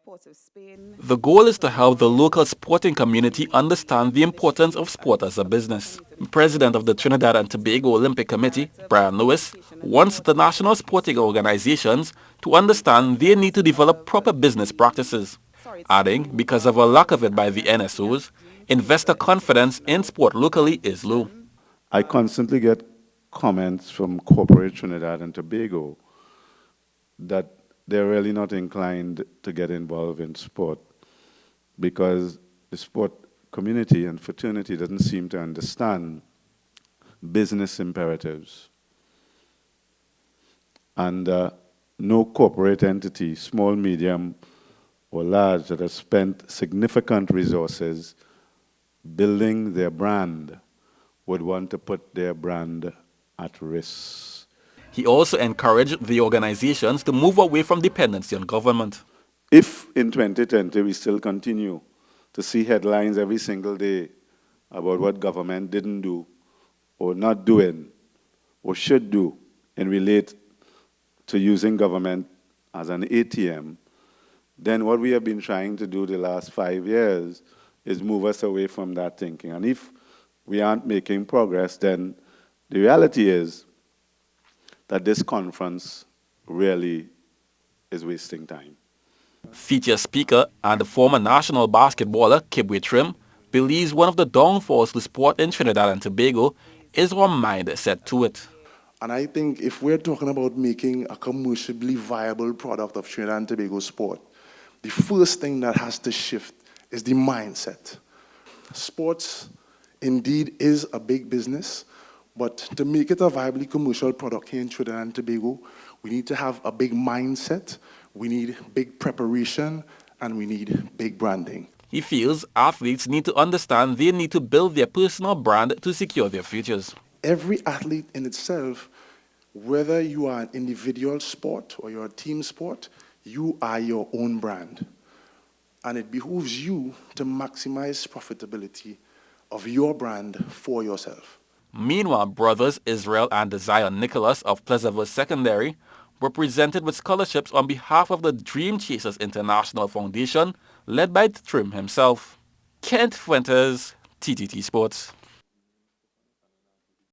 The goal is to help the local sporting community understand the importance of sport as a business. President of the Trinidad and Tobago Olympic Committee, Brian Lewis, wants the national sporting organizations to understand they need to develop proper business practices, adding, because of a lack of it by the NSOs, investor confidence in sport locally is low. I constantly get comments from corporate Trinidad and Tobago that they're really not inclined to get involved in sport because the sport community and fraternity doesn't seem to understand business imperatives. And no corporate entity, small, medium, or large, that has spent significant resources building their brand would want to put their brand at risk. He also encouraged the organizations to move away from dependency on government. If in 2020 we still continue to see headlines every single day about what government didn't do or not doing or should do and relate to using government as an ATM, then what we have been trying to do the last 5 years is move us away from that thinking. And if we aren't making progress, then the reality is that this conference really is wasting time. Feature speaker and former national basketballer Kibwe Trim believes one of the downfalls to sport in Trinidad and Tobago is our mindset to it. And I think if we're talking about making a commercially viable product of Trinidad and Tobago sport, the first thing that has to shift is the mindset. Sports indeed is a big business, but to make it a viably commercial product here in Trinidad and Tobago, we need to have a big mindset, we need big preparation, and we need big branding. He feels athletes need to understand they need to build their personal brand to secure their futures. Every athlete in itself, whether you are an individual sport or you're a team sport, you are your own brand. And it behooves you to maximize profitability of your brand for yourself. Meanwhile, brothers Israel and Zion Nicholas of Pleasantville Secondary were presented with scholarships on behalf of the Dream Chasers International Foundation, led by Trim himself. Kent Fuentes, TTT Sports.